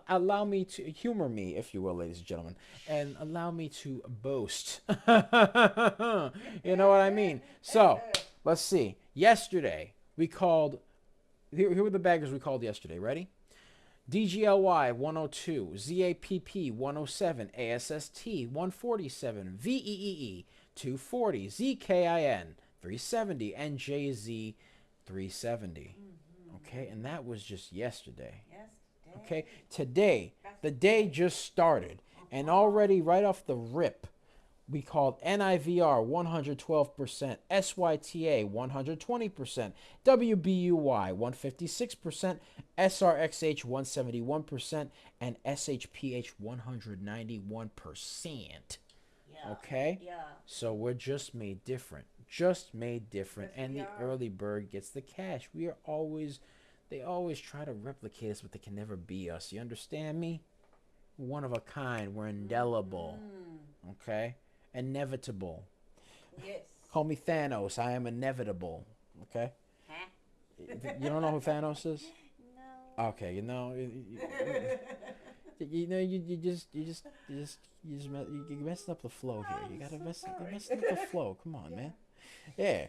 Allow me to humor me, if you will, ladies and gentlemen, and allow me to boast. You know what I mean? So let's see. Yesterday we called. Here were the baggers we called yesterday. Ready? DGLY 102, ZAPP 107, ASST 147, VEEE 240, ZKIN 370, and JZ 370. Okay, and that was just yesterday. Okay, today, the day just started, and already right off the rip, we called NIVR 112%, SYTA 120%, WBUY 156%, SRXH 171%, and SHPH 191%. Okay? Yeah. So we're just made different. Just made different. And the early bird gets the cash. They always try to replicate us, but they can never be us. You understand me? We're one of a kind. We're indelible. Okay? Inevitable. Yes. Call me Thanos. I am inevitable. Okay? Huh? You don't know who Thanos is? No. Okay, you messing up the flow here. You gotta messing up the flow. Come on, man. Yeah.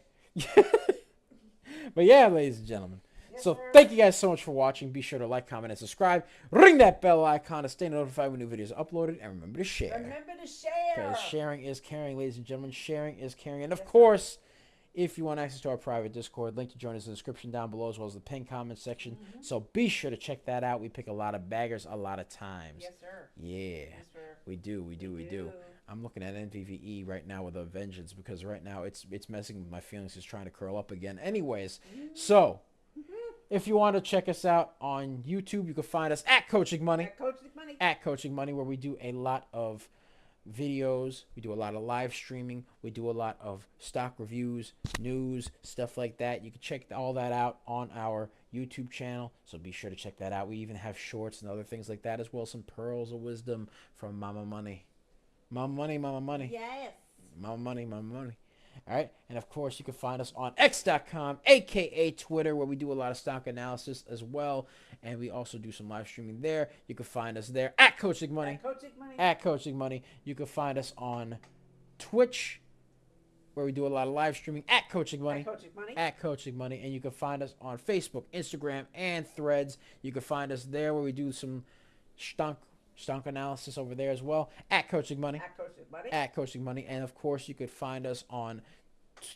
But yeah, ladies and gentlemen. So thank you guys so much for watching. Be sure to like, comment, and subscribe. Ring that bell icon to stay notified when new videos are uploaded. And remember to share. Because sharing is caring, ladies and gentlemen. Sharing is caring. And of course, if you want access to our private Discord, link to join us in the description down below, as well as the pinned comment section. So be sure to check that out. We pick a lot of baggers a lot of times. Yes, sir. Yeah. Yes, sir. We do. I'm looking at NVVE right now with a vengeance, because right now it's messing with my feelings. It's trying to curl up again. Anyways, so if you want to check us out on YouTube, you can find us at Coaching Money. At Coaching Money, where we do a lot of videos. We do a lot of live streaming. We do a lot of stock reviews, news, stuff like that. You can check all that out on our YouTube channel, so be sure to check that out. We even have shorts and other things like that, as well as some pearls of wisdom from Mama Money. Mama Money, Mama Money. Yes. Mama Money, Mama Money. All right. And of course, you can find us on X.com, aka Twitter, where we do a lot of stock analysis as well. And we also do some live streaming there. You can find us there at Coaching Money. At Coaching Money. At Coaching Money. You can find us on Twitch, where we do a lot of live streaming at Coaching Money. At Coaching Money. At Coaching Money. And you can find us on Facebook, Instagram, and Threads. You can find us there where we do some stunk analysis over there as well. At Coaching Money. At Coaching Money. At Coaching Money. And of course, you could find us on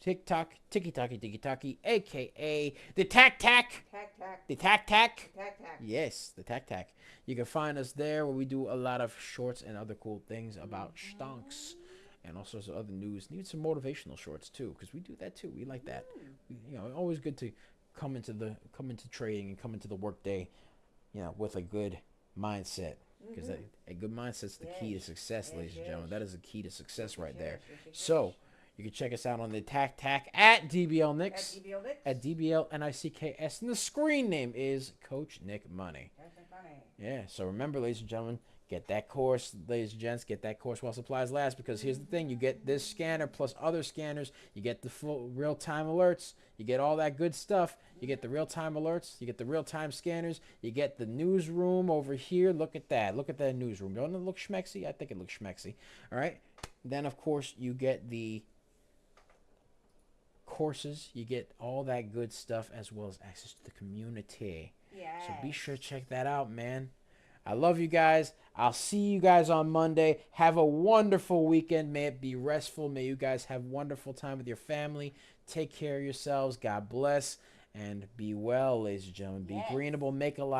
TikTok, Tiki-Taki, aka the Tac Tac. Tac Tac. The Tac Tac. Tac Tac. Yes, the Tac Tac. You can find us there where we do a lot of shorts and other cool things about stonks and all sorts of other news. Need some motivational shorts too, because we do that too. We like that. Always good to come into trading and come into the workday, with a good mindset. Because a good mindset's the key to success, ladies and gentlemen. That is the key to success right there. So you can check us out on the Tac Tac at DBL Nicks. At DBL NICKS. And the screen name is Coach Nick Money. Yeah, so remember, ladies and gentlemen, get that course, ladies and gents, get that course while supplies last, because here's the thing, you get this scanner plus other scanners, you get the full real-time alerts, you get all that good stuff, you get the real-time alerts, you get the real-time scanners, you get the newsroom over here. Look at that newsroom. Don't it look schmexy? I think it looks schmexy. All right, then of course you get the courses, you get all that good stuff, as well as access to the community. Yes. So be sure to check that out, man. I love you guys. I'll see you guys on Monday. Have a wonderful weekend. May it be restful. May you guys have wonderful time with your family. Take care of yourselves. God bless. And be well, ladies and gentlemen. Be greenable. Make a lot